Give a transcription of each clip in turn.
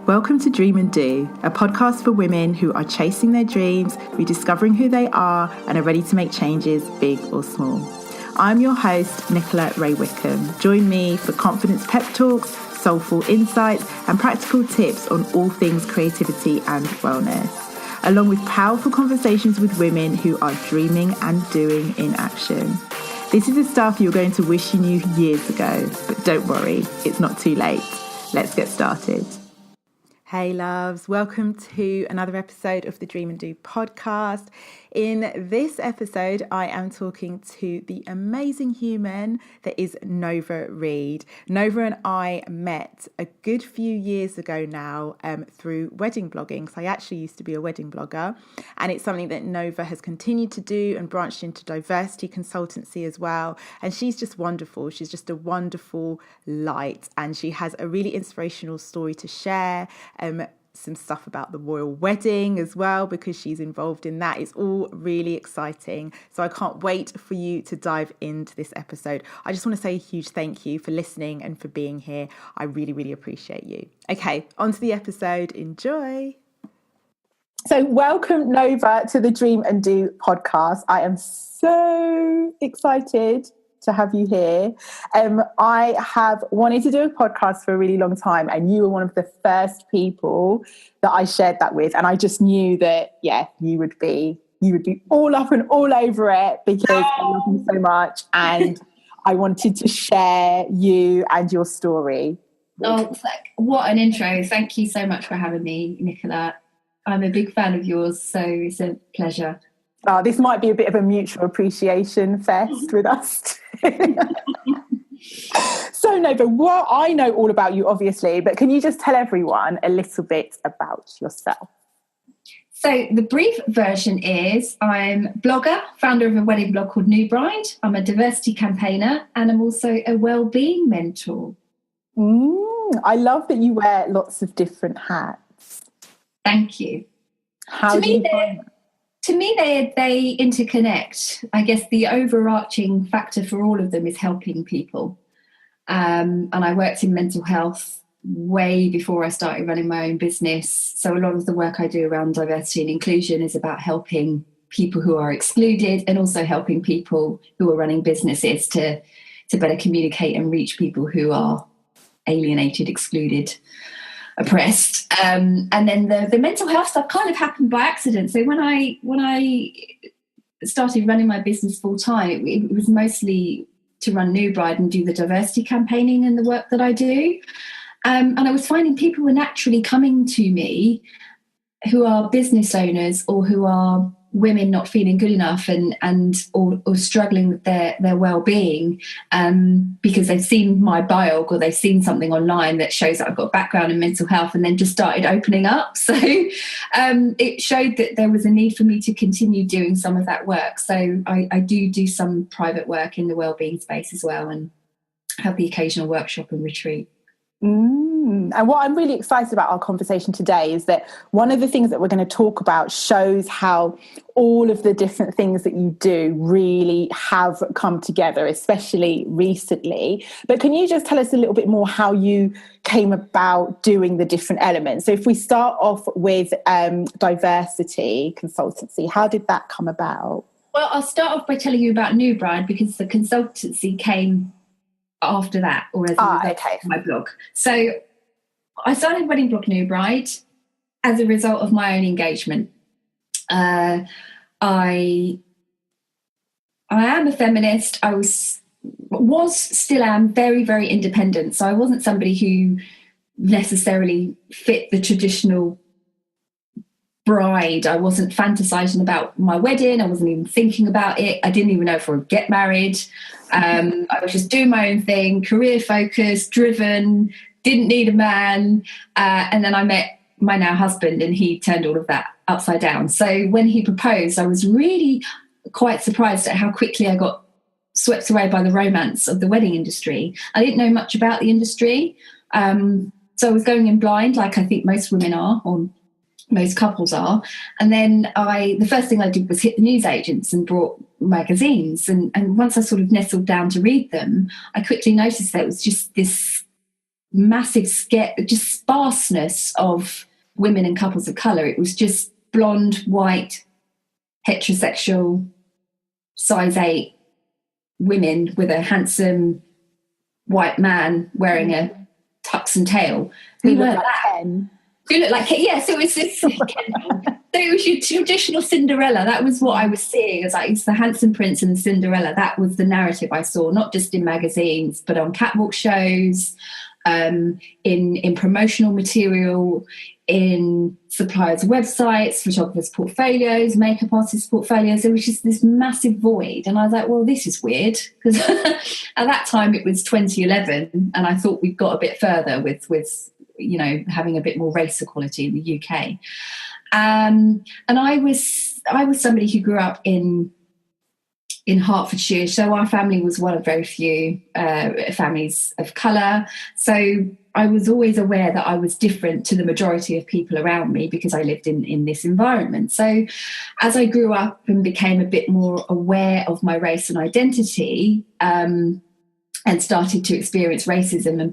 Welcome to Dream and Do, a podcast for women who are chasing their dreams, rediscovering who they are, and are ready to make changes, big or small. I'm your host, Nova Reid. Join me for confidence pep talks, soulful insights, and practical tips on all things creativity and wellness, along with powerful conversations with women who are dreaming and doing in action. This is the stuff you're going to wish you knew years ago, but don't worry, it's not too late. Let's get started. Hey loves, welcome to another episode of the Dream and Do podcast. In this episode, I am talking to the amazing human that is Nova Reid. Nova and I met a good few years ago now through wedding blogging, because I actually used to be a wedding blogger, and it's something that Nova has continued to do and branched into diversity consultancy as well. And she's just wonderful. She's just a wonderful light, and she has a really inspirational story to share. Some stuff about the royal wedding as well, because she's involved in that. It's all really exciting. So I can't wait for you to dive into this episode. I just want to say a huge thank you for listening and for being here. I really, really appreciate you. Okay, on to the episode. Enjoy. So welcome, Nova, to the Dream and Do podcast. I am so excited to have you here. I have wanted to do a podcast for a really long time, and you were one of the first people that I shared that with, and I just knew that you would be all up and all over it, because I love you so much, and I wanted to share you and your story. Oh, what an intro. Thank you so much for having me, Nicola. I'm a big fan of yours, so it's a pleasure. This might be a bit of a mutual appreciation fest with us. So, Nova, what I know all about you, obviously, but can you just tell everyone a little bit about yourself? So the brief version is I'm a blogger, founder of a wedding blog called Nova Reid. I'm a diversity campaigner, and I'm also a wellbeing mentor. I love that you wear lots of different hats. Thank you. How do you find that? To me, they interconnect. I guess the overarching factor for all of them is helping people. And I worked in mental health way before I started running my own business. So a lot of the work I do around diversity and inclusion is about helping people who are excluded, and also helping people who are running businesses to better communicate and reach people who are alienated, excluded, oppressed. And then the mental health stuff kind of happened by accident. So when I started running my business full time, it was mostly to run Nova Reid and do the diversity campaigning and the work that I do. And I was finding people were naturally coming to me who are business owners, or who are women not feeling good enough or struggling with their well-being, because they've seen my bio, or they've seen something online that shows that I've got a background in mental health, and then just started opening up. So it showed that there was a need for me to continue doing some of that work. So I do some private work in the well-being space as well, and have the occasional workshop and retreat. And what I'm really excited about our conversation today is that one of the things that we're going to talk about shows how all of the different things that you do really have come together, especially recently. But can you just tell us a little bit more how you came about doing the different elements? So if we start off with diversity consultancy, how did that come about? Well, I'll start off by telling you about Nova Reid, because the consultancy came after that, or as a result of my blog. So I started wedding blog Nova Reid as a result of my own engagement. I am a feminist. I still am very, very independent. So I wasn't somebody who necessarily fit the traditional bride. I wasn't fantasizing about my wedding. I wasn't even thinking about it. I didn't even know if I would get married. I was just doing my own thing, career focused, driven, didn't need a man. And then I met my now husband, and he turned all of that upside down. So when he proposed, I was really quite surprised at how quickly I got swept away by the romance of the wedding industry. I didn't know much about the industry. So I was going in blind, like I think most women are, or most couples are. And then the first thing I did was hit the newsagents and brought magazines. And once I sort of nestled down to read them, I quickly noticed that it was just this massive just sparseness of women and couples of colour. It was just blonde, white, heterosexual, size 8 women with a handsome white man wearing a tux and tail. Who looked like Ken. Who looked like Ken. Yes, it was this. So it was your traditional Cinderella. That was what I was seeing. As like, it's the handsome prince and the Cinderella. That was the narrative I saw, not just in magazines, but on catwalk shows, in promotional material, in suppliers' websites, photographers' portfolios, makeup artists' portfolios. There was just this massive void. And I was like, well, this is weird. Because at that time it was 2011, and I thought we'd got a bit further with you know, having a bit more race equality in the UK. And I was somebody who grew up in Hertfordshire, so our family was one of very few families of colour. So I was always aware that I was different to the majority of people around me because I lived in this environment. So as I grew up and became a bit more aware of my race and identity, and started to experience racism and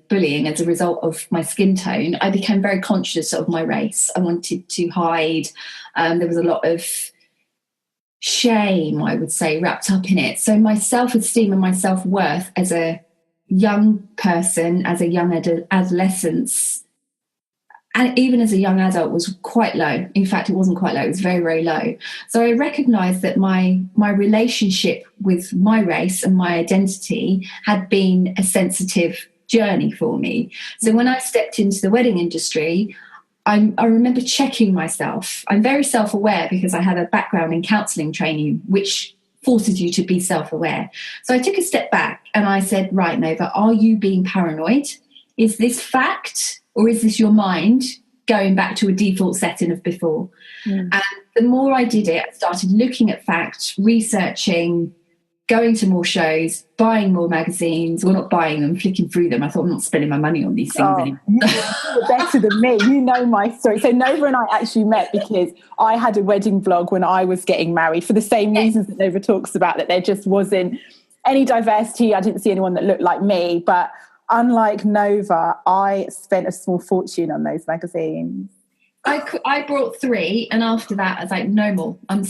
bullying as a result of my skin tone, I became very conscious of my race. I wanted to hide. There was a lot of shame, I would say, wrapped up in it. So my self-esteem and my self-worth as a young person, as a young adolescence, and even as a young adult, was quite low. In fact, it wasn't quite low, it was very, very low. So I recognised that my relationship with my race and my identity had been a sensitive journey for me. So when I stepped into the wedding industry, I remember checking myself. I'm very self-aware because I had a background in counselling training, which forces you to be self-aware. So I took a step back and I said, right, Nova, are you being paranoid? Is this fact, or is this your mind going back to a default setting of before? And the more I did it, I started looking at facts, researching, going to more shows, buying more magazines, or not buying them, flicking through them. I thought, I'm not spending my money on these things anymore. You're better than me. You know my story. So Nova and I actually met because I had a wedding blog when I was getting married for the same reasons that Nova talks about, that there just wasn't any diversity. I didn't see anyone that looked like me. But unlike Nova, I spent a small fortune on those magazines. I brought 3, and after that I was like, no more. I'm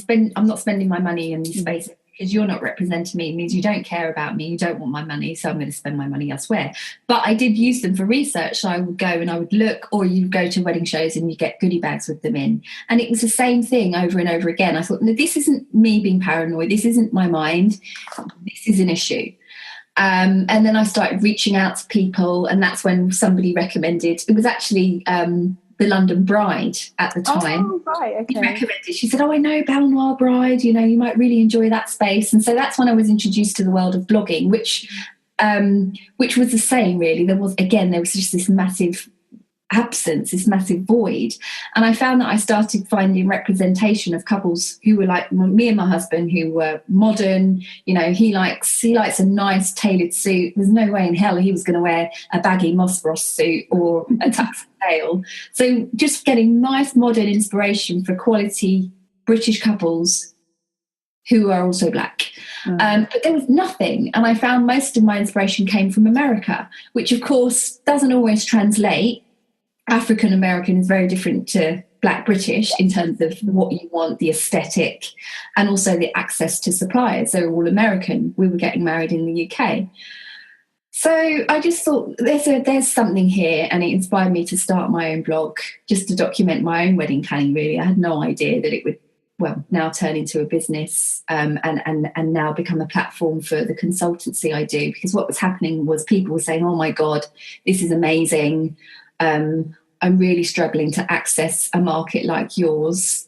not spending my money in these spaces because you're not representing me. It means you don't care about me, you don't want my money, so I'm going to spend my money elsewhere. But I did use them for research. So I would go and I would look, or you go to wedding shows and you get goodie bags with them in, and it was the same thing over and over again. I thought, no, this isn't me being paranoid, this isn't my mind, this is an issue. And then I started reaching out to people, and that's when somebody recommended, it was actually the London Bride at the time. Oh, right, okay. She recommended, she said, oh, I know Belle Noire Bride, you know, you might really enjoy that space. And so that's when I was introduced to the world of blogging, which was the same, really. There was just this massive absence, this massive void. And I found that I started finding representation of couples who were like me and my husband, who were modern. You know, he likes a nice tailored suit. There's no way in hell he was going to wear a baggy Moss Bros suit or a tux and tail. So just getting nice modern inspiration for quality British couples who are also black. But there was nothing. And I found most of my inspiration came from America, which of course doesn't always translate. African American is very different to Black British in terms of what you want, the aesthetic, and also the access to suppliers. They were all American. We were getting married in the UK. So I just thought there's something here, and it inspired me to start my own blog just to document my own wedding planning, really. I had no idea that it would, now turn into a business and now become a platform for the consultancy I do, because what was happening was people were saying, oh my God, this is amazing. I'm really struggling to access a market like yours.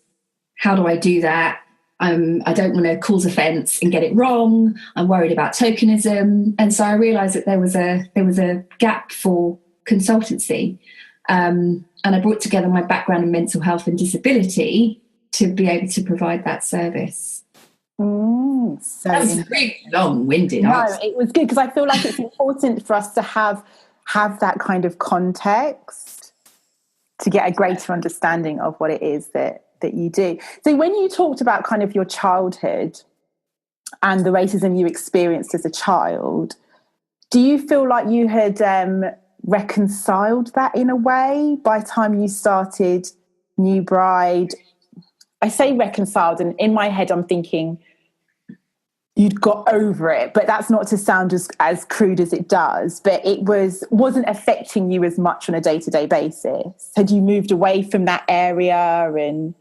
How do I do that? I don't want to cause offence and get it wrong. I'm worried about tokenism. And so I realised that there was a gap for consultancy. And I brought together my background in mental health and disability to be able to provide that service. So that was really long-winded. No, it was good, because I feel like it's important for us to have that kind of context to get a greater understanding of what it is that you do. So when you talked about kind of your childhood and the racism you experienced as a child, do you feel like you had reconciled that in a way by the time you started New Bride? I say reconciled, and in my head I'm thinking you'd got over it, but that's not to sound as crude as it does, but it wasn't affecting you as much on a day-to-day basis. Had you moved away from that area? And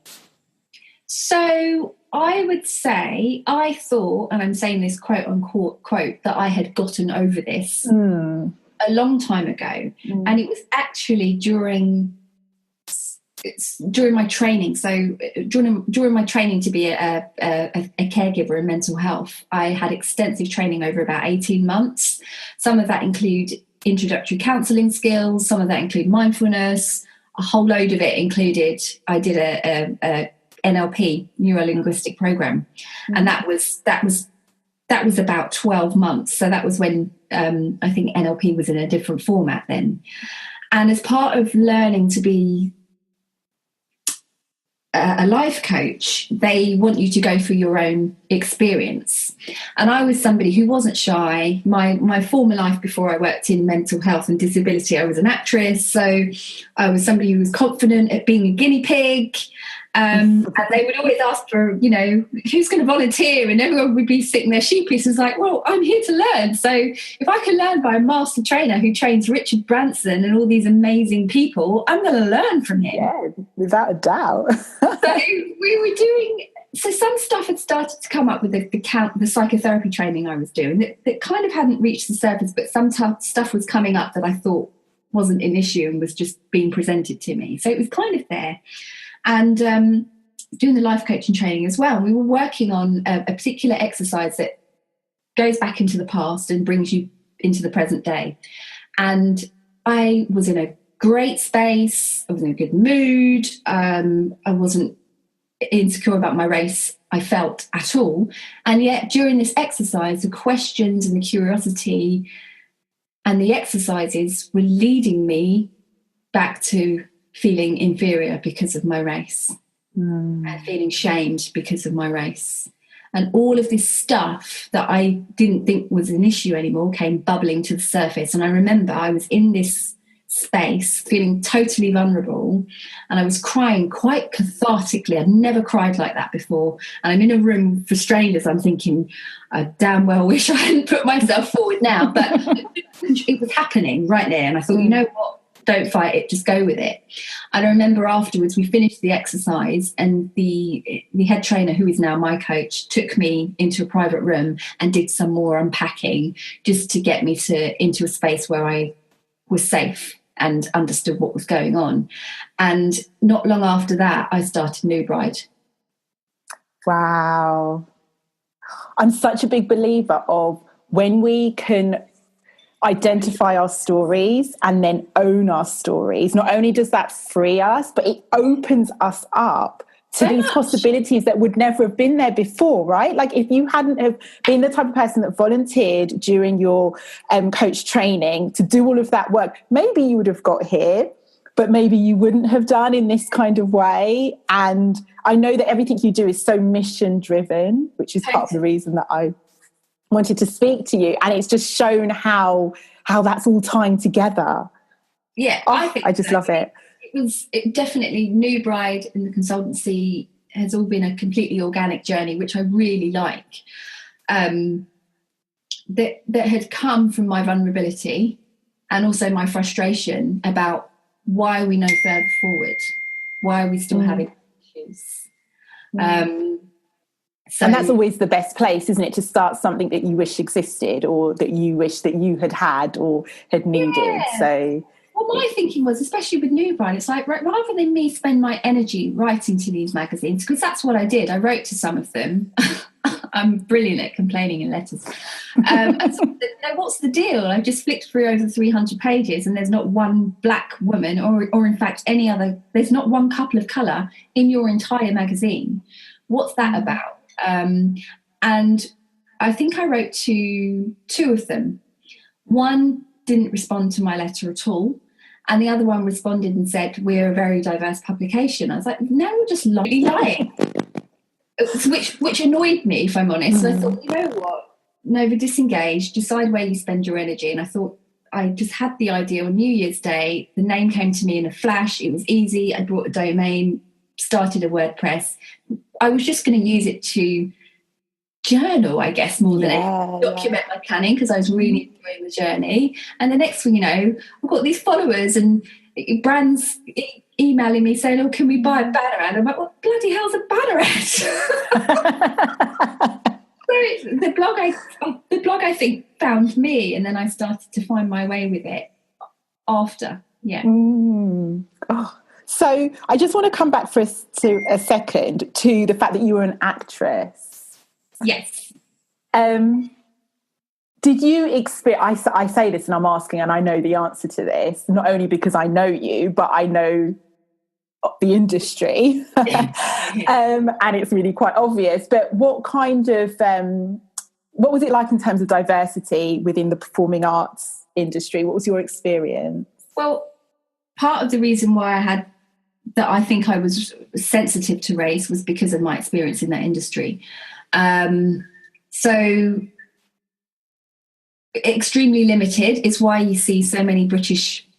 so I would say, I thought, and I'm saying this quote unquote quote, that I had gotten over this a long time ago. And it was actually during my training. So during my training to be a caregiver in mental health, I had extensive training over about 18 months. Some of that include introductory counselling skills, some of that include mindfulness, a whole load of it included, I did a NLP, neuro-linguistic program, and that was about 12 months. So that was when I think NLP was in a different format then. And as part of learning to be a life coach, they want you to go through your own experience. And I was somebody who wasn't shy. My former life before I worked in mental health and disability, I was an actress. So I was somebody who was confident at being a guinea pig. And they would always ask for, who's going to volunteer? And everyone would be sitting there sheepish. It's like, well, I'm here to learn. So if I can learn by a master trainer who trains Richard Branson and all these amazing people, I'm going to learn from him. Yeah, without a doubt. So we were doing, so some stuff had started to come up with the psychotherapy training I was doing that kind of hadn't reached the surface, but some stuff was coming up that I thought wasn't an issue and was just being presented to me. So it was kind of there. And doing the life coaching training as well, we were working on a particular exercise that goes back into the past and brings you into the present day. And I was in a great space. I was in a good mood. I wasn't insecure about my race, I felt, at all. And yet during this exercise, the questions and the curiosity and the exercises were leading me back to feeling inferior because of my race and feeling shamed because of my race. And all of this stuff that I didn't think was an issue anymore came bubbling to the surface. And I remember I was in this space feeling totally vulnerable, and I was crying quite cathartically. I'd never cried like that before. And I'm in a room for strangers. I'm thinking, I damn well wish I hadn't put myself forward now. But it was happening right there. And I thought, you know what? Don't fight it, just go with it. And I remember afterwards we finished the exercise, and the head trainer, who is now my coach, took me into a private room and did some more unpacking just to get me into a space where I was safe and understood what was going on. And not long after that, I started New Bride. Wow. I'm such a big believer of when we can identify our stories and then own our stories, not only does that free us, but it opens us up to these possibilities that would never have been there before, right? Like if you hadn't have been the type of person that volunteered during your coach training to do all of that work, maybe you would have got here, but maybe you wouldn't have done in this kind of way. And I know that everything you do is so mission driven, which is part of the reason that I wanted to speak to you. And it's just shown how that's all tying together. Yeah, I just love it. It definitely, New Bride and the consultancy has all been a completely organic journey, which I really like. That had come from my vulnerability and also my frustration about why are we no further forward? Why are we still having issues? So, and that's always the best place, isn't it, to start something that you wish existed or that you wish that you had or had needed. Yeah. So well, my thinking was, especially with New Bride, it's like rather than me spend my energy writing to these magazines, because that's what I did. I wrote to some of them. I'm brilliant at complaining in letters. And so, what's the deal? I just flicked through over 300 pages and there's not one black woman or in fact any other, there's not one couple of colour in your entire magazine. What's that about? And I think I wrote to two of them. One didn't respond to my letter at all, and the other one responded and said, we're a very diverse publication. I was like, no, you're just lying. Which annoyed me, if I'm honest. So I thought, you know what, Nova, disengage, decide where you spend your energy. And I thought, I just had the idea on New Year's Day. The name came to me in a flash. It was easy. I bought a domain, started a WordPress. I was just going to use it to journal, I guess, more than anything, document my planning, because I was really enjoying the journey. And the next thing you know, I've got these followers and brands emailing me saying, "Oh, can we buy a banner ad?" I'm like, "What bloody hell's a banner ad?" So the blog I think found me, and then I started to find my way with it after. Yeah. Oh. So I just want to come back for a second to the fact that you were an actress. Yes. Did you experience, I say this and I'm asking, and I know the answer to this, not only because I know you, but I know the industry. And it's really quite obvious. But what kind of, what was it like in terms of diversity within the performing arts industry? What was your experience? Well, part of the reason why I think I was sensitive to race was because of my experience in that industry. So extremely limited is why you see so many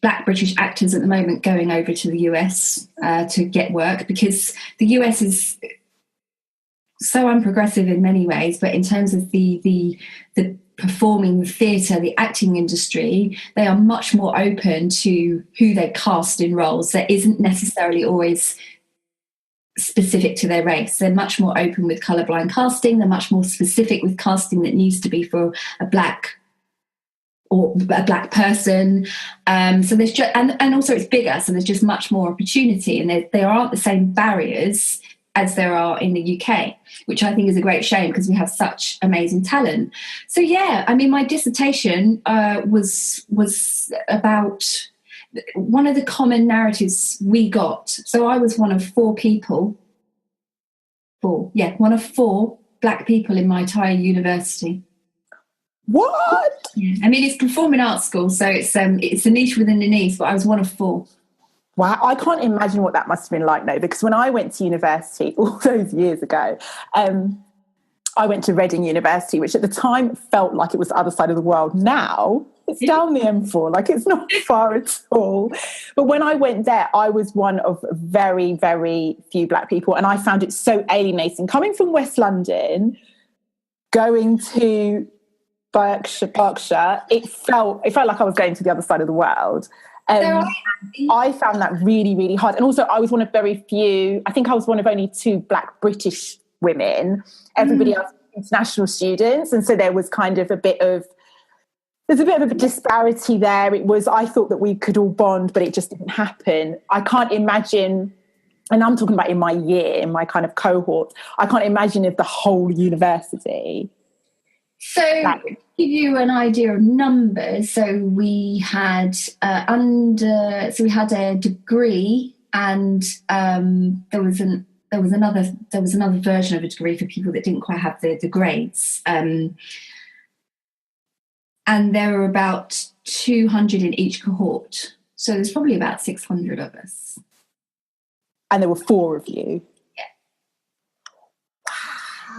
black British actors at the moment going over to the US to get work, because the US is so unprogressive in many ways, but in terms of the performing theatre, the acting industry, they are much more open to who they cast in roles. That isn't necessarily always specific to their race. They're much more open with colourblind casting. They're much more specific with casting that needs to be for a black person. So there's just, and also it's bigger, so there's just much more opportunity, and there aren't the same barriers as there are in the UK, which I think is a great shame because we have such amazing talent. So yeah, I mean, my dissertation was about one of the common narratives we got. So I was one of four black people in my entire university. What? Yeah. I mean, it's performing arts school, so it's a niche within a niche, but I was one of four. Wow, I can't imagine what that must have been like, though, because when I went to university all those years ago, I went to Reading University, which at the time felt like it was the other side of the world. Now it's down the M4, like it's not far at all. But when I went there, I was one of very, very few black people, and I found it so alienating. Coming from West London, going to Berkshire, it felt like I was going to the other side of the world. I found that really, really hard. And also I was one of very few, I think I was one of only two black British women. Everybody else was international students. And so there was kind of a bit of a disparity there. I thought that we could all bond, but it just didn't happen. I can't imagine, and I'm talking about in my year, in my kind of cohort, I can't imagine if the whole university. So to give you an idea of numbers, so we had a degree, and there was another version of a degree for people that didn't quite have the grades, and there were about 200 in each cohort. So there's probably about 600 of us. And there were four of you.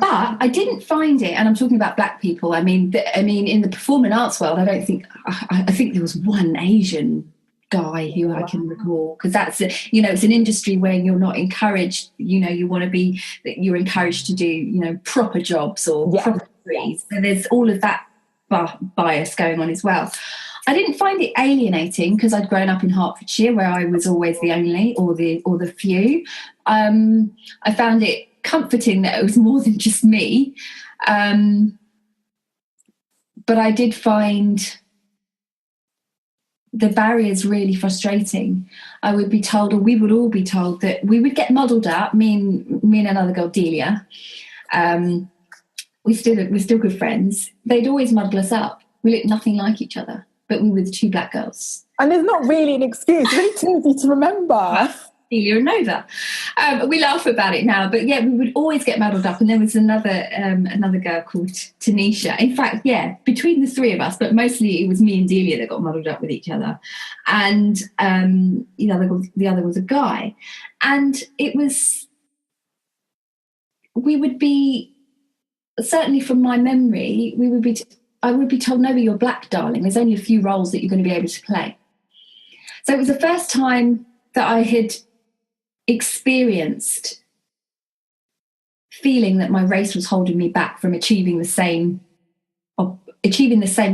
But I didn't find it, and I'm talking about black people. I mean, in the performing arts world, I think there was one Asian guy who I can recall, because that's it's an industry where you're not encouraged. You're encouraged to do proper jobs or proper degrees. So there's all of that bias going on as well. I didn't find it alienating because I'd grown up in Hertfordshire, where I was always the only or the few. I found it comforting that it was more than just me, but I did find the barriers really frustrating. I would be told, or we would all be told, that we would get muddled up. Me and another girl, Delia, we're still good friends. They'd always muddle us up. We looked nothing like each other, but we were the two black girls. And there's not really an excuse. It's really easy to remember. Delia and Nova. We laugh about it now, but yeah, we would always get muddled up. And there was another girl called Tanisha. In fact, yeah, between the three of us, but mostly it was me and Delia that got muddled up with each other. And the other was a guy. And we would be, certainly from my memory, we would be I would be told, no, you're black, darling. There's only a few roles that you're going to be able to play. So it was the first time that I had experienced feeling that my race was holding me back from achieving the same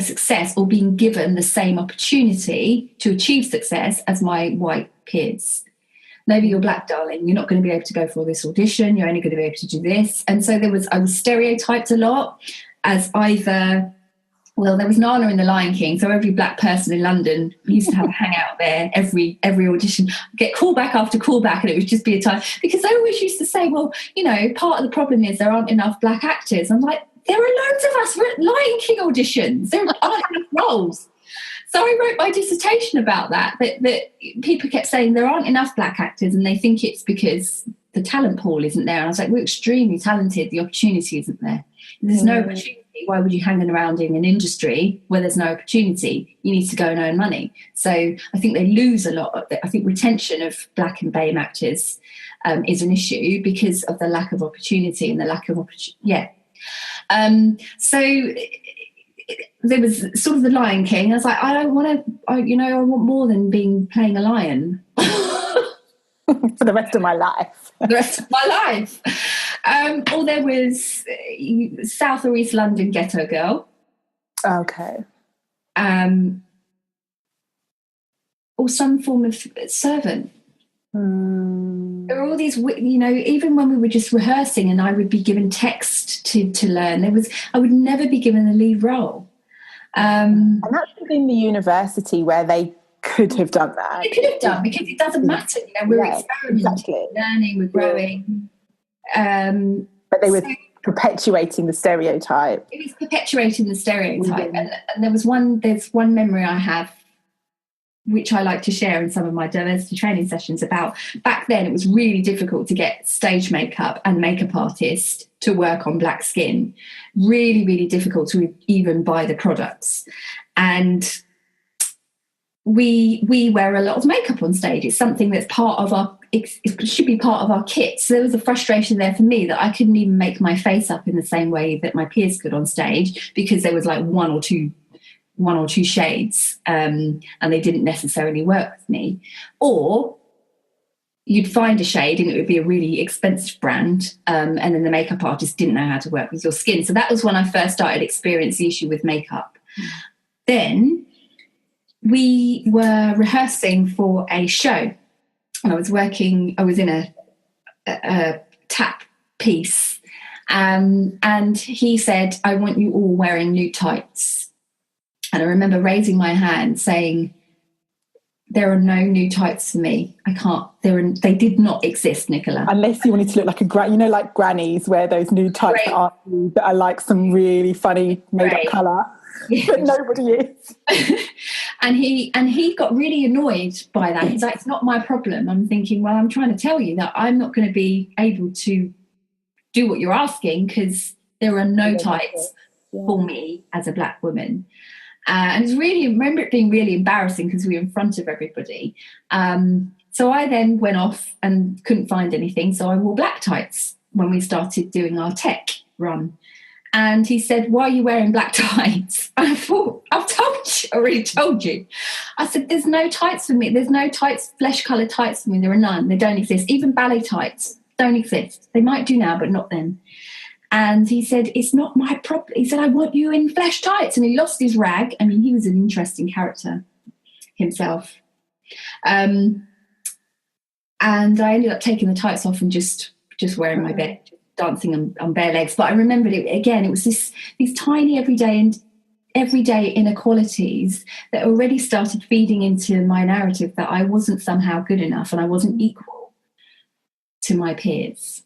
success or being given the same opportunity to achieve success as my white peers. Maybe you're black, darling. You're not going to be able to go for this audition. You're only going to be able to do this. And so I was stereotyped a lot as either, well, there was Nala in The Lion King, so every black person in London used to have a hangout there every audition, get callback after callback, and it would just be a time. Because they always used to say, well, part of the problem is there aren't enough black actors. I'm like, there are loads of us. We're at Lion King auditions. There aren't enough roles. So I wrote my dissertation about that people kept saying there aren't enough black actors, and they think it's because the talent pool isn't there. And I was like, we're extremely talented. The opportunity isn't there. There's no opportunity. Why would you hang around in an industry where there's no opportunity? You need to go and earn money. So I think they lose a lot. I think retention of black and BAME actors is an issue because of the lack of opportunity and the lack of opportunity. Yeah. So there was sort of The Lion King. I was like, I want more than playing a lion. For the rest of my life. The rest of my life. Or there was South or East London Ghetto Girl. Okay. Or some form of servant. There were all these, even when we were just rehearsing and I would be given text to learn, I would never be given a lead role. And that's within the university where they could have done that. They could have done, because it doesn't matter. We're experimenting, learning, we're growing. But they were perpetuating the stereotype. It was perpetuating the stereotype. And there's one memory I have, which I like to share in some of my diversity training sessions, about back then it was really difficult to get stage makeup and makeup artists to work on black skin. Really, really difficult to even buy the products. And we wear a lot of makeup on stage. It's something that's it should be part of our kit. So there was a frustration there for me that I couldn't even make my face up in the same way that my peers could on stage, because there was like one or two shades, and they didn't necessarily work with me. Or you'd find a shade and it would be a really expensive brand, and then the makeup artist didn't know how to work with your skin. So that was when I first started experiencing the issue with makeup. Then we were rehearsing for a show, and I was in a tap piece, and he said, I want you all wearing nude tights. And I remember raising my hand saying, there are no nude tights for me. I can't. They did not exist, Nicola. Unless you wanted to look like like grannies wear those nude tights that are like some really funny made-up colour. Yeah. But nobody is. And he got really annoyed by that. He's like, it's not my problem. I'm thinking, well, I'm trying to tell you that I'm not going to be able to do what you're asking, because there are no tights for me as a black woman. And it's really, I remember it being really embarrassing because we were in front of everybody. So I then went off and couldn't find anything. So I wore black tights when we started doing our tech run. And he said, why are you wearing black tights? And I thought, I already told you. I said, there's no tights for me. There's no tights, flesh-coloured tights for me. There are none. They don't exist. Even ballet tights don't exist. They might do now, but not then. And he said, it's not my problem. He said, I want you in flesh tights. And he lost his rag. I mean, he was an interesting character himself. And I ended up taking the tights off and just wearing my bed, dancing on bare legs. But I remembered it again. It was these tiny everyday inequalities that already started feeding into my narrative that I wasn't somehow good enough and I wasn't equal to my peers.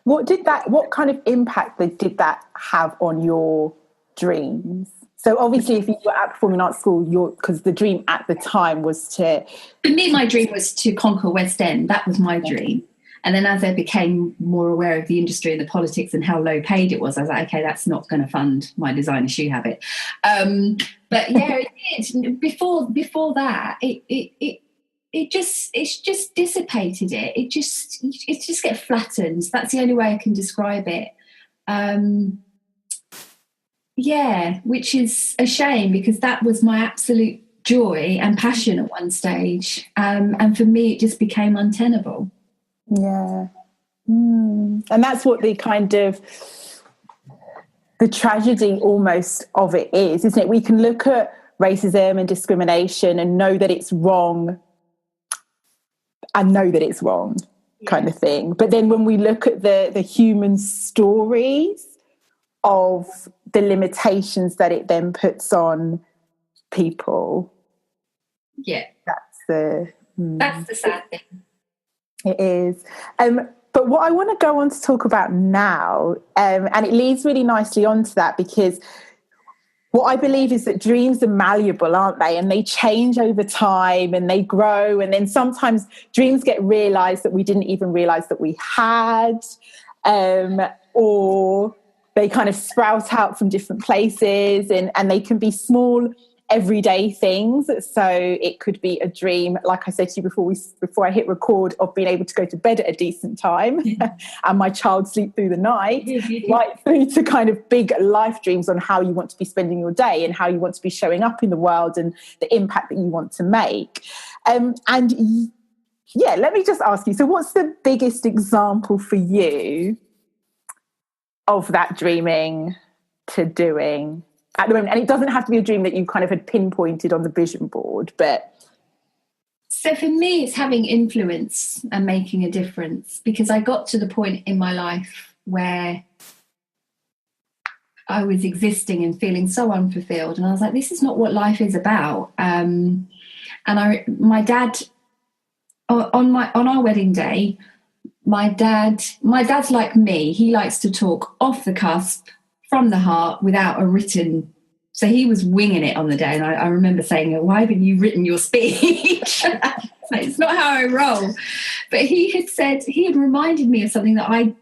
What kind of impact did that have on your dreams? So obviously, if you were at Performing Arts School, because the dream at the time was to... For me, my dream was to conquer West End. That was my dream. And then as I became more aware of the industry and the politics and how low paid it was, I was like, okay, that's not going to fund my designer shoe habit. But yeah, it did. Before that, it just dissipated it. It just get flattened. That's the only way I can describe it. Yeah, which is a shame because that was my absolute joy and passion at one stage. And for me, it just became untenable. Yeah. And that's what the kind of the tragedy almost of it is, isn't it? We can look at racism and discrimination and know that it's wrong kind of thing. But then when we look at the human stories of the limitations that it then puts on people, that's the sad thing. It is. But what I want to go on to talk about now, and it leads really nicely onto that, because what I believe is that dreams are malleable, aren't they? And they change over time and they grow. And then sometimes dreams get realised that we didn't even realise that we had, or they kind of sprout out from different places, and they can be small, everyday things. So it could be a dream, like I said to you before I hit record, of being able to go to bed at a decent time and my child sleep through the night, right through to kind of big life dreams on how you want to be spending your day and how you want to be showing up in the world and the impact that you want to make. Let me just ask you, so what's the biggest example for you of that dreaming to doing at the moment? And it doesn't have to be a dream that you kind of had pinpointed on the vision board, but... So for me, it's having influence and making a difference, because I got to the point in my life where I was existing and feeling so unfulfilled. And I was like, this is not what life is about. My dad, on our wedding day, my dad's like me. He likes to talk off the cusp, from the heart, without a written. So he was winging it on the day, and I remember saying, "Why haven't you written your speech?" It's not how I roll. But he had reminded me of something that I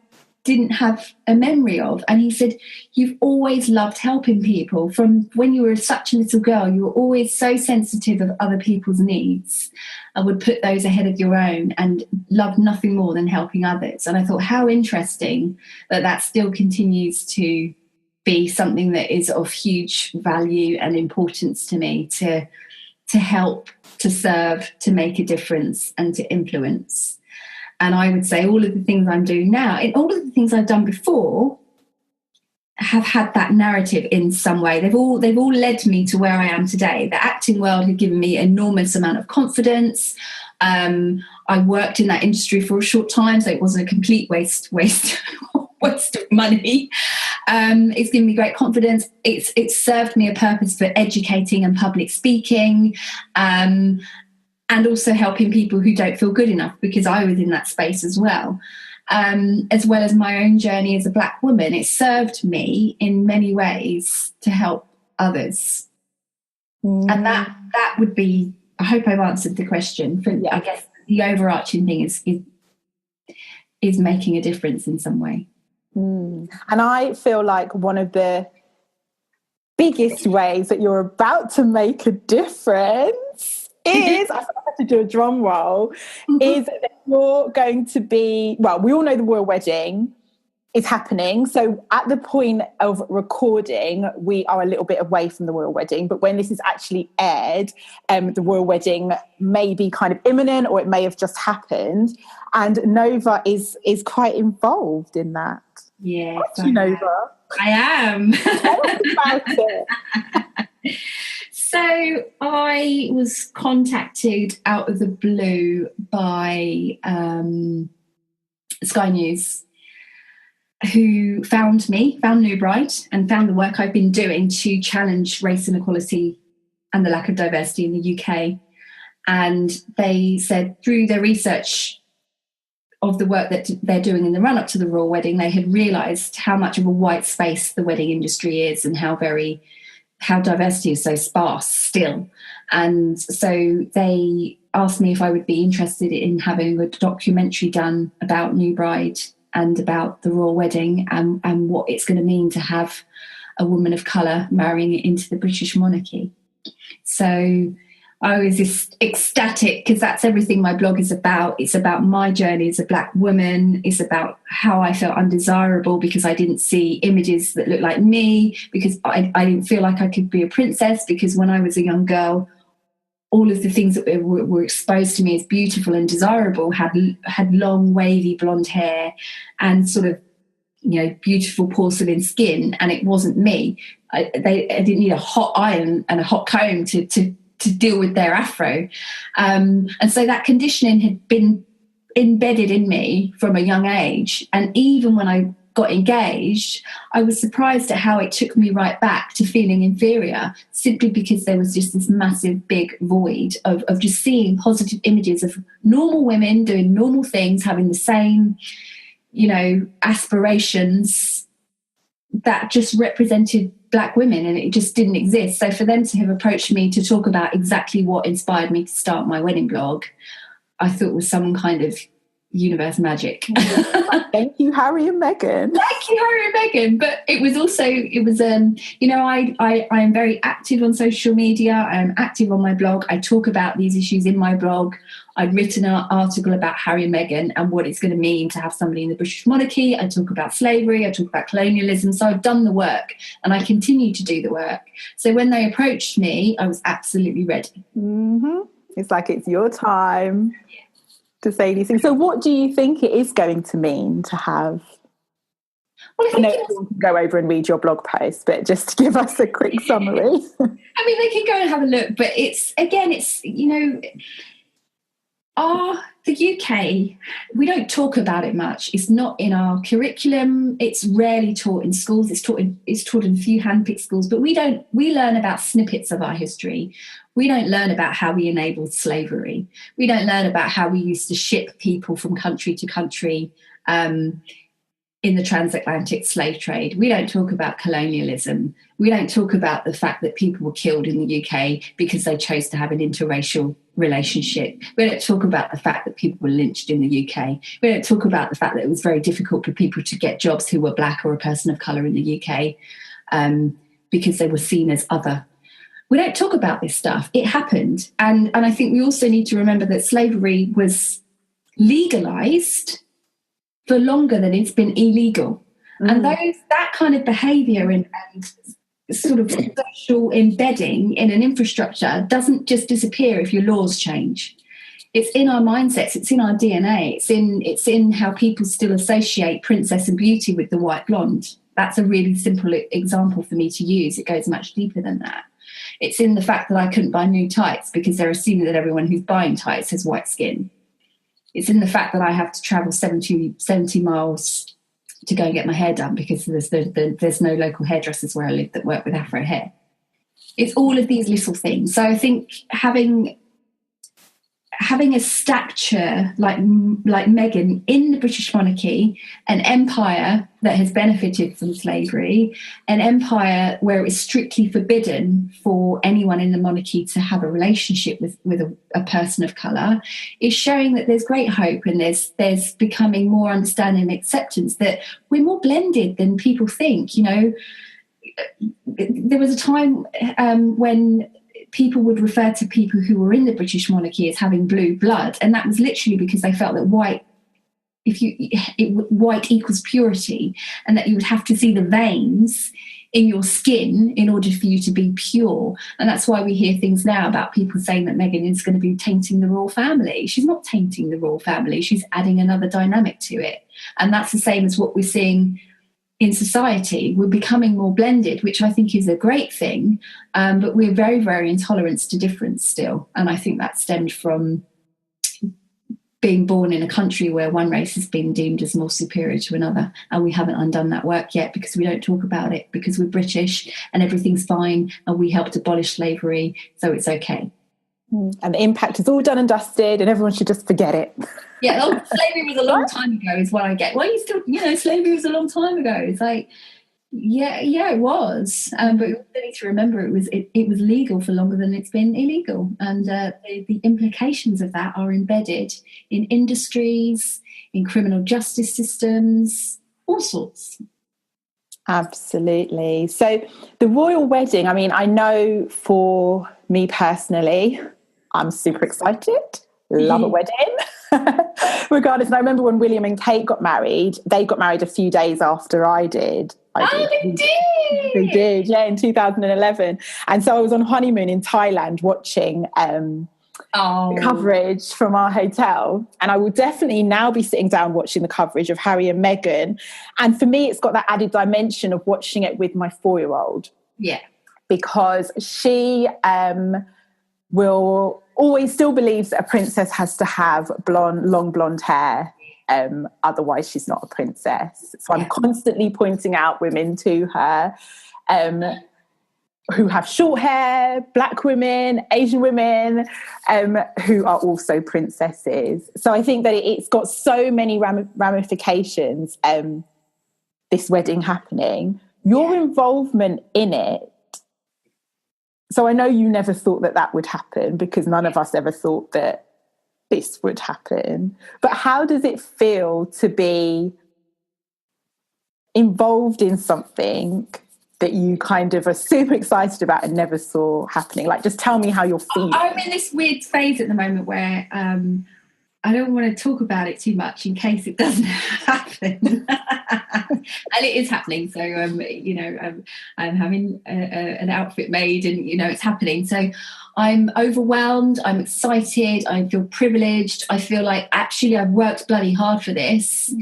didn't have a memory of, and he said, "You've always loved helping people. From when you were such a little girl, you were always so sensitive of other people's needs and would put those ahead of your own and loved nothing more than helping others." And I thought, how interesting that still continues to be something that is of huge value and importance to me, to help, to serve, to make a difference and to influence. And I would say all of the things I'm doing now and all of the things I've done before have had that narrative in some way. They've all led me to where I am today. The acting world had given me an enormous amount of confidence. I worked in that industry for a short time, so it wasn't a complete waste of money. It's given me great confidence. It's served me a purpose for educating and public speaking, and also helping people who don't feel good enough, because I was in that space as well as my own journey as a Black woman. It served me in many ways to help others. And that would be, I hope I've answered the question. I guess the overarching thing is making a difference in some way. And I feel like one of the biggest ways that you're about to make a difference is, I have to do a drum roll, is that you're going to be, well, we all know the royal wedding is happening. So at the point of recording, we are a little bit away from the royal wedding. But when this is actually aired, the royal wedding may be kind of imminent, or it may have just happened. And Nova is quite involved in that. Yes, Nova. I am. Tell us about it. So I was contacted out of the blue by Sky News, who found Nova Reid, and found the work I've been doing to challenge race inequality and the lack of diversity in the UK. And they said, through their research of the work that they're doing in the run-up to the royal wedding, they had realised how much of a white space the wedding industry is, and how diversity is so sparse still. And so they asked me if I would be interested in having a documentary done about Nova Reid and about the royal wedding, and what it's going to mean to have a woman of colour marrying into the British monarchy. So I was just ecstatic because that's everything my blog is about. It's about my journey as a Black woman. It's about how I felt undesirable because I didn't see images that looked like me, because I didn't feel like I could be a princess, because when I was a young girl, all of the things that were exposed to me as beautiful and desirable had long, wavy blonde hair and sort of, beautiful porcelain skin, and it wasn't me. I didn't need a hot iron and a hot comb to deal with their afro. And so that conditioning had been embedded in me from a young age. And even when I got engaged, I was surprised at how it took me right back to feeling inferior, simply because there was just this massive big void of just seeing positive images of normal women doing normal things, having the same, aspirations that just represented Black women, and it just didn't exist. So for them to have approached me to talk about exactly what inspired me to start my wedding blog, I thought was some kind of universe magic. Thank you, Harry and Meghan. Thank you, Harry and Meghan. But it was I am very active on social media. I am active on my blog. I talk about these issues in my blog. I'd written an article about Harry and Meghan and what it's going to mean to have somebody in the British monarchy. I talk about slavery. I talk about colonialism. So I've done the work, and I continue to do the work. So when they approached me, I was absolutely ready. Mm-hmm. It's like it's your time to say these things. So what do you think it is going to mean to have... Well, I know everyone can go over and read your blog post, but just to give us a quick summary. I mean, they can go and have a look, but the UK, we don't talk about it much. It's not in our curriculum. It's rarely taught in schools. It's taught in a few handpicked schools, but we learn about snippets of our history. We don't learn about how we enabled slavery. We don't learn about how we used to ship people from country to country in the transatlantic slave trade. We don't talk about colonialism. We don't talk about the fact that people were killed in the UK because they chose to have an interracial relationship. We don't talk about the fact that people were lynched in the UK. We don't talk about the fact that it was very difficult for people to get jobs who were Black or a person of colour in the UK because they were seen as other. We don't talk about this stuff. It happened. And I think we also need to remember that slavery was legalised for longer than it's been illegal. And that kind of behaviour and sort of social embedding in an infrastructure doesn't just disappear if your laws change. It's in our mindsets, it's in our DNA, it's in how people still associate princess and beauty with the white blonde. That's a really simple example for me to use. It goes much deeper than that. It's in the fact that I couldn't buy new tights because they're assuming that everyone who's buying tights has white skin. It's in the fact that I have to travel 70 miles to go and get my hair done because there's no local hairdressers where I live that work with Afro hair. It's all of these little things. So I think having a stature like Meghan in the British monarchy, an empire that has benefited from slavery, an empire where it was strictly forbidden for anyone in the monarchy to have a relationship with a person of colour, is showing that there's great hope and there's becoming more understanding and acceptance that we're more blended than people think. There was a time when people would refer to people who were in the British monarchy as having blue blood, and that was literally because they felt that white equals purity, and that you would have to see the veins in your skin in order for you to be pure. And that's why we hear things now about people saying that Meghan is going to be tainting the royal family. She's not tainting the royal family, she's adding another dynamic to it. And that's the same as what we're seeing in society. We're becoming more blended, which I think is a great thing, but we're very, very intolerant to difference still. And I think that stemmed from being born in a country where one race has been deemed as more superior to another, and we haven't undone that work yet because we don't talk about it, because we're British and everything's fine and we helped abolish slavery, so it's okay. And the impact is all done and dusted and everyone should just forget it. Yeah, slavery was a long time ago is what I get. Well, you still, slavery was a long time ago. It's like, yeah, it was. But we need to remember it was legal for longer than it's been illegal. And the implications of that are embedded in industries, in criminal justice systems, all sorts. Absolutely. So the royal wedding, I mean, I know for me personally, I'm super excited. Love a wedding. Regardless, and I remember when William and Kate got married, they got married a few days after I did. They did? They did, yeah, in 2011. And so I was on honeymoon in Thailand watching the coverage from our hotel. And I will definitely now be sitting down watching the coverage of Harry and Meghan. And for me, it's got that added dimension of watching it with my 4-year-old. Yeah. Because she will always still believes that a princess has to have long blonde hair. Otherwise she's not a princess. So I'm constantly pointing out women to her who have short hair, black women, Asian women, who are also princesses. So I think that it's got so many ramifications, this wedding happening. Your involvement in it. So I know you never thought that would happen, because none of us ever thought that this would happen. But how does it feel to be involved in something that you kind of are super excited about and never saw happening? Like, just tell me how you're feeling. I'm in this weird phase at the moment where I don't want to talk about it too much in case it doesn't happen. And it is happening. So, I'm having an outfit made and, it's happening. So I'm overwhelmed. I'm excited. I feel privileged. I feel like actually I've worked bloody hard for this.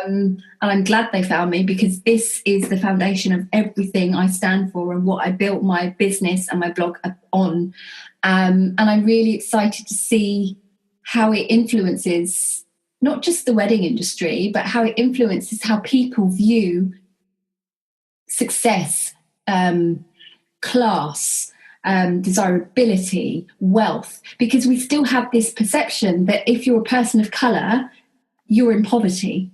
And I'm glad they found me, because this is the foundation of everything I stand for and what I built my business and my blog on. And I'm really excited to see how it influences not just the wedding industry, but how it influences how people view success, class, desirability, wealth, because we still have this perception that if you're a person of colour, you're in poverty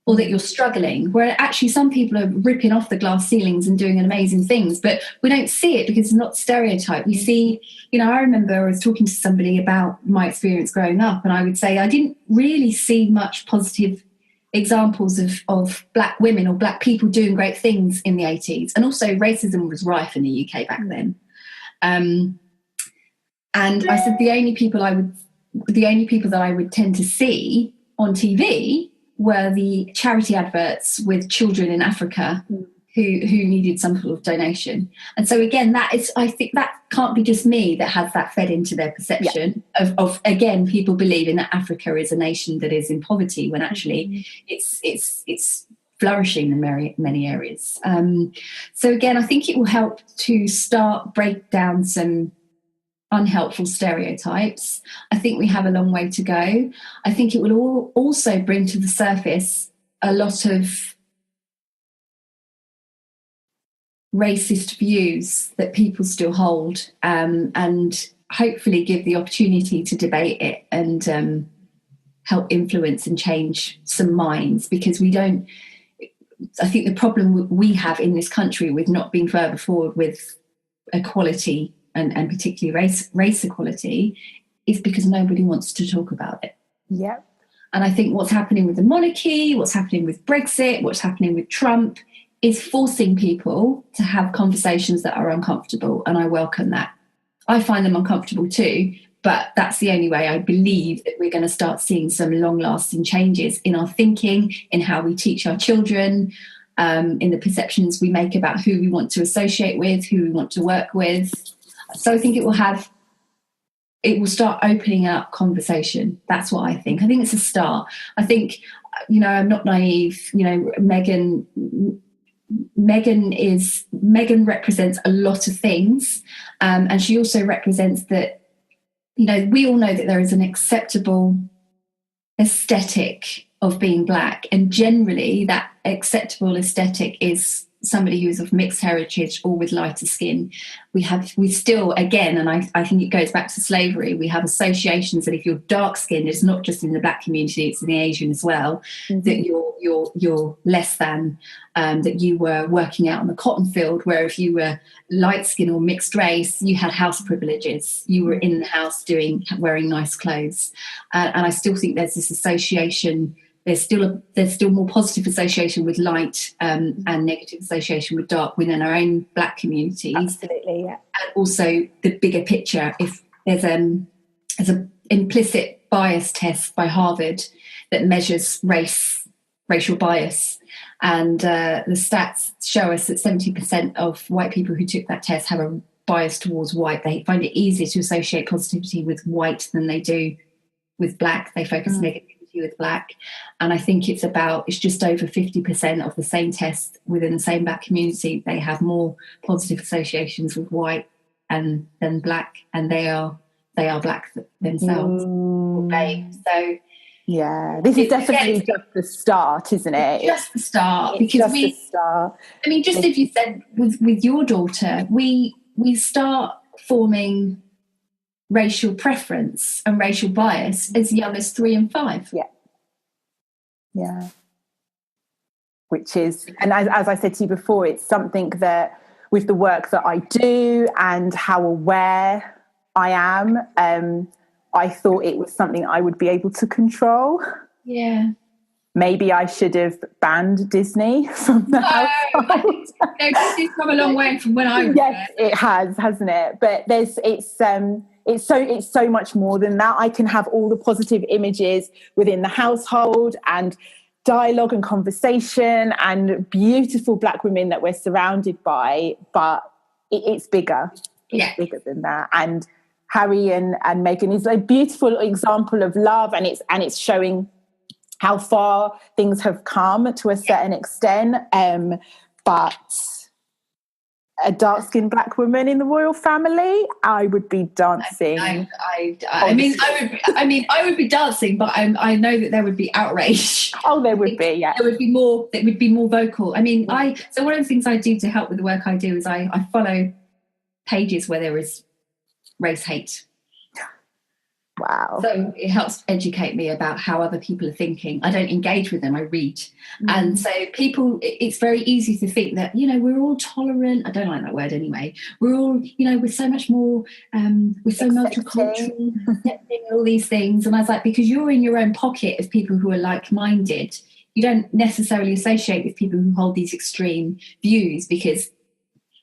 or that you're struggling, where actually some people are ripping off the glass ceilings and doing amazing things, but we don't see it because it's not stereotyped. We see, I remember I was talking to somebody about my experience growing up, and I would say I didn't really see much positive examples of black women or black people doing great things in the 80s. And also racism was rife in the UK back then. And I said the only people that I would tend to see on TV were the charity adverts with children in Africa who needed some sort of donation. And so again, I think that can't be just me that has that fed into their perception of again, people believing that Africa is a nation that is in poverty when actually it's flourishing in many areas. So again, I think it will help to break down some unhelpful stereotypes. I think we have a long way to go. I think it will also bring to the surface a lot of racist views that people still hold, and hopefully give the opportunity to debate it and help influence and change some minds, because I think the problem we have in this country with not being further forward with equality and particularly race equality is because nobody wants to talk about it. Yeah. And I think what's happening with the monarchy, what's happening with Brexit, what's happening with Trump is forcing people to have conversations that are uncomfortable, and I welcome that. I find them uncomfortable too, but that's the only way I believe that we're going to start seeing some long-lasting changes in our thinking, in how we teach our children, in the perceptions we make about who we want to associate with, who we want to work with. So I think it will start opening up conversation. That's what I think. I think it's a start. I think, I'm not naive. Meghan represents a lot of things. And she also represents that, we all know that there is an acceptable aesthetic of being black. And generally that acceptable aesthetic is somebody who is of mixed heritage or with lighter skin. We still, again, and I think it goes back to slavery, we have associations that if you're dark skinned, it's not just in the black community, it's in the Asian as well, that you're less than, that you were working out on the cotton field, where if you were light skin or mixed race, you had house privileges. You were in the house wearing nice clothes. And I still think there's this association. There's still more positive association with light and negative association with dark within our own black communities. Absolutely, yeah. And also the bigger picture. If there's there's an implicit bias test by Harvard that measures racial bias. And the stats show us that 70% of white people who took that test have a bias towards white. They find it easier to associate positivity with white than they do with black. They focus negativity with black. And I think it's just over 50% of the same test within the same black community. They have more positive associations with white than black, and they are black themselves. So yeah, this is definitely just the start, isn't it? Just the start. It's because just the start. I mean, just as you said with your daughter, we start forming racial preference and racial bias as young as 3 and 5. Yeah. Which is, and as I said to you before, it's something that with the work that I do and how aware I am, I thought it was something I would be able to control. Yeah. Maybe I should have banned Disney from the household. No, Disney's come a long way from when I was Yes, there. it has, hasn't it? But it's so much more than that. I can have all the positive images within the household and dialogue and conversation and beautiful black women that we're surrounded by, but it's bigger. It's bigger than that. And Harry and Meghan is a beautiful example of love, and it's showing how far things have come to a certain extent. But a dark-skinned black woman in the royal family, I would be dancing. I mean, I would be dancing, but I know that there would be outrage. Oh, there would be, yeah. There would be more. It would be more vocal. I mean, so one of the things I do to help with the work I do is I follow pages where there is race hate. Wow. So it helps educate me about how other people are thinking. I don't engage with them, I read. And so it's very easy to think that, we're all tolerant. I don't like that word anyway. We're all, we're so much more, we're so multicultural, accepting all these things. And I was like, because you're in your own pocket of people who are like-minded, you don't necessarily associate with people who hold these extreme views, because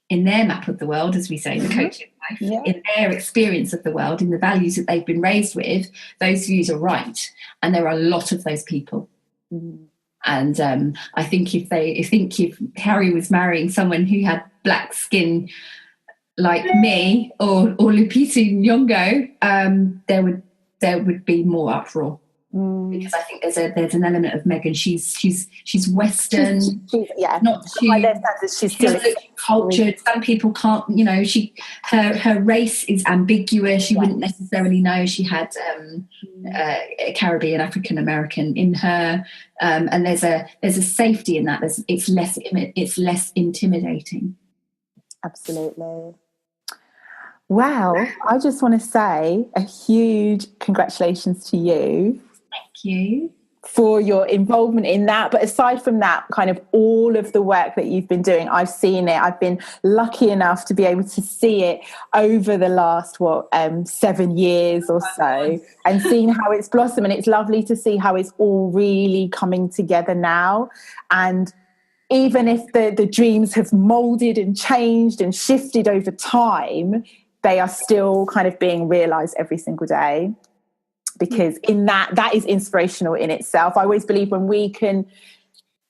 in their map of the world, as we say, the coaching life, in their experience of the world, in the values that they've been raised with, those views are right. And there are a lot of those people. And I think if Harry was marrying someone who had black skin like me or Lupita Nyong'o, there would be more uproar. Because I think there's an element of Meghan. She's Western, not too. She's still cultured. Some people can't. Her race is ambiguous. You wouldn't necessarily know she had Caribbean, African American in her, and there's a safety in that. It's less intimidating. Absolutely. Well, I just want to say a huge congratulations to you. Thank you for your involvement in that. But aside from that, kind of all of the work that you've been doing, I've seen it. I've been lucky enough to be able to see it over the last 7 years or so, and seeing how it's blossomed. And it's lovely to see how it's all really coming together now. And even if the dreams have molded and changed and shifted over time, they are still kind of being realised every single day. Because in that is inspirational in itself. I always believe when we can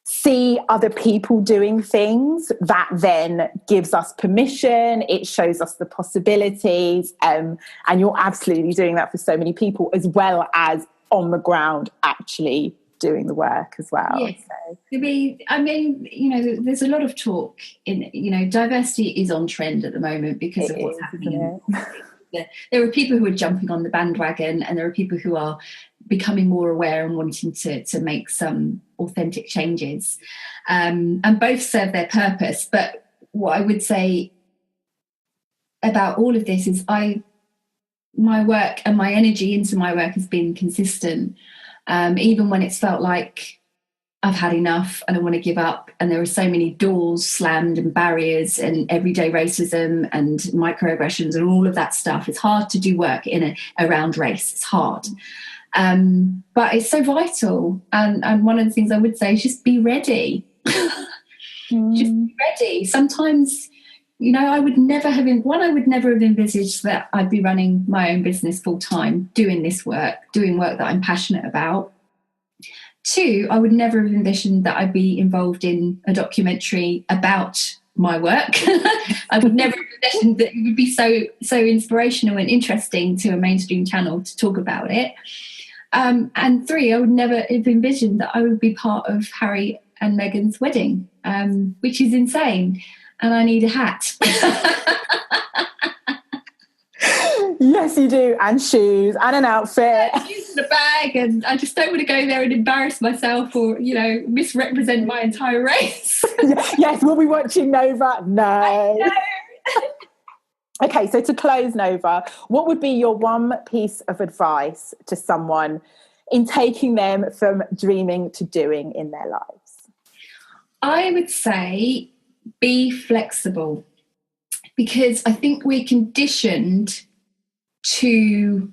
see other people doing things, that then gives us permission, it shows us the possibilities, and you're absolutely doing that for so many people, as well as on the ground actually doing the work as well. Yes. So. There's a lot of talk in, diversity is on trend at the moment because of what's happening. There are people who are jumping on the bandwagon, and there are people who are becoming more aware and wanting to make some authentic changes. And both serve their purpose. But what I would say about all of this is my work and my energy into my work has been consistent. Even when it's felt like I've had enough and I want to give up, and there are so many doors slammed and barriers and everyday racism and microaggressions and all of that stuff. It's hard to do work around race. It's hard. But it's so vital. And one of the things I would say is just be ready. Just be ready. Sometimes I would never have envisaged that I'd be running my own business full time, doing work that I'm passionate about. 2, I would never have envisioned that I'd be involved in a documentary about my work. I would never have envisioned that it would be so inspirational and interesting to a mainstream channel to talk about it. And 3, I would never have envisioned that I would be part of Harry and Meghan's wedding, which is insane. And I need a hat. Yes, you do. And shoes and an outfit. Shoes and a bag. And I just don't want to go there and embarrass myself or, misrepresent my entire race. Yes, we'll be watching Nova. No. Okay, so to close, Nova, what would be your one piece of advice to someone in taking them from dreaming to doing in their lives? I would say be flexible, because I think we're conditioned to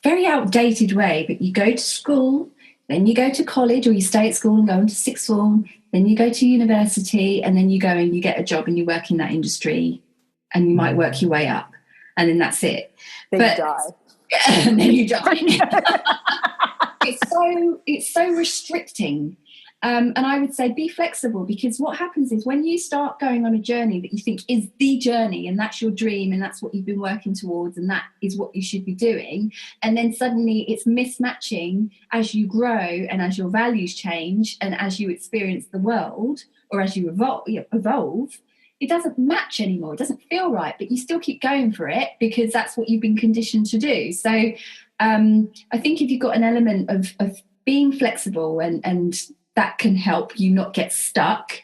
very outdated way, but you go to school, then you go to college, or you stay at school and go into sixth form, then you go to university, and then you go and you get a job and you work in that industry, and you might work your way up, and then that's it. Then you die. And then you die. It's so restricting. And I would say be flexible, because what happens is when you start going on a journey that you think is the journey, and that's your dream, and that's what you've been working towards, and that is what you should be doing, and then suddenly it's mismatching as you grow and as your values change and as you experience the world, or as you evolve, it doesn't match anymore. It doesn't feel right, but you still keep going for it because that's what you've been conditioned to do. So I think if you've got an element of being flexible, and that can help you not get stuck,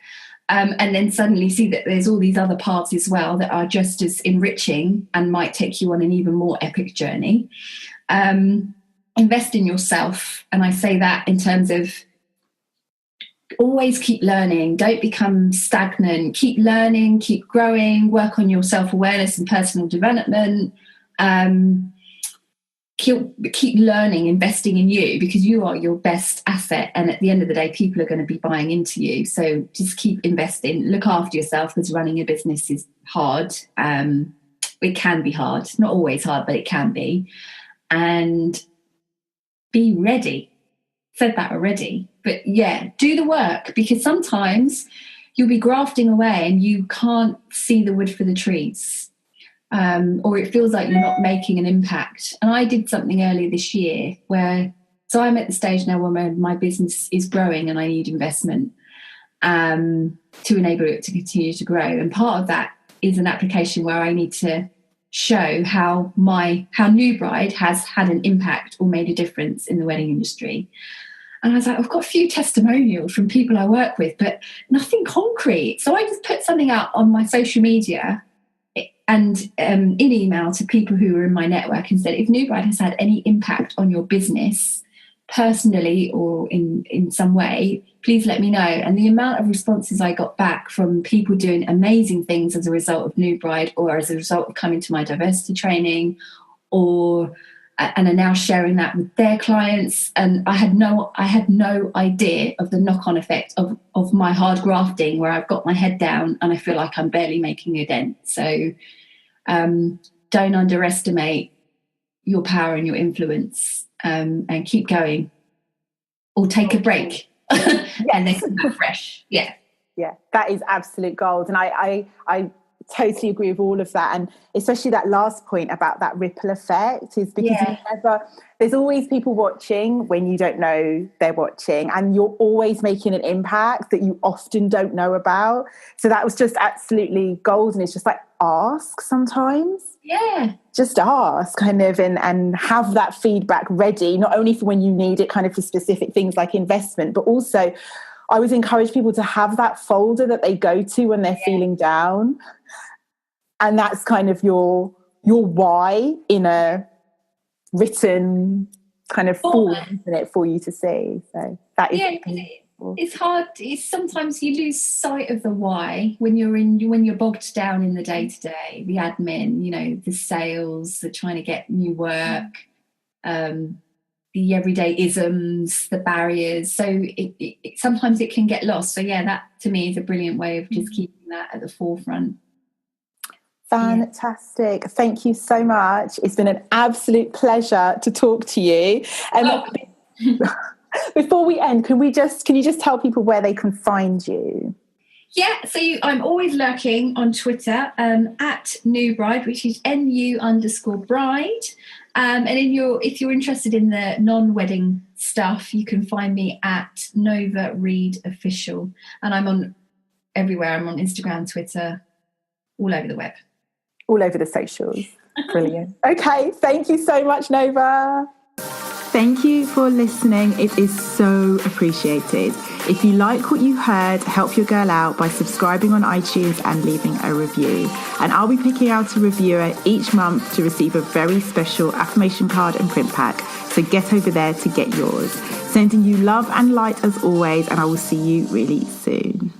and then suddenly see that there's all these other parts as well that are just as enriching and might take you on an even more epic journey. Invest in yourself, and I say that in terms of always keep learning. Don't become stagnant. Keep learning, keep growing, work on your self-awareness and personal development. Keep learning, investing in you, because you are your best asset, and at the end of the day people are going to be buying into you. So just keep investing, look after yourself, because running a business is hard. It can be hard, not always hard, but it can be. And be ready. Said that already, but yeah, do the work, because sometimes you'll be grafting away and you can't see the wood for the trees. Or it feels like you're not making an impact. And I did something earlier this year so I'm at the stage now where my business is growing and I need investment to enable it to continue to grow. And part of that is an application where I need to show how New Bride has had an impact or made a difference in the wedding industry. And I was like, I've got a few testimonials from people I work with, but nothing concrete. So I just put something out on my social media and in email to people who were in my network and said, if New Bride has had any impact on your business, personally or in some way, please let me know. And the amount of responses I got back from people doing amazing things as a result of New Bride, or as a result of coming to my diversity training, and are now sharing that with their clients. And I had no idea of the knock-on effect of my hard grafting, where I've got my head down and I feel like I'm barely making a dent. So don't underestimate your power and your influence, and keep going, or take a break. And then come back fresh. Yeah, that is absolute gold. And I totally agree with all of that, and especially that last point about that ripple effect, is because there's always people watching when you don't know they're watching, and you're always making an impact that you often don't know about. So that was just absolutely golden. It's just like, ask sometimes. Just ask, kind of, and have that feedback ready, not only for when you need it, kind of for specific things like investment, but also I always encourage people to have that folder that they go to when they're feeling down. And that's kind of your why in a written kind of form, isn't it, for you to see? So that is it's hard. Sometimes you lose sight of the why when you're bogged down in the day-to-day, the admin, the sales, the trying to get new work, the the everyday isms, the barriers. So sometimes it can get lost. So yeah, that to me is a brilliant way of just keeping that at the forefront. Fantastic. Yeah. Thank you so much. It's been an absolute pleasure to talk to you. Before we end, can you just tell people where they can find you? Yeah, so I'm always lurking on Twitter at Nova Reid, which is NU_bride. And if you're interested in the non-wedding stuff, you can find me at Nova Reid Official. And I'm on everywhere. I'm on Instagram, Twitter, all over the web. All over the socials. Brilliant. Okay, thank you so much, Nova. Thank you for listening. It is so appreciated. If you like what you heard, help your girl out by subscribing on iTunes and leaving a review. And I'll be picking out a reviewer each month to receive a very special affirmation card and print pack. So get over there to get yours. Sending you love and light as always, and I will see you really soon.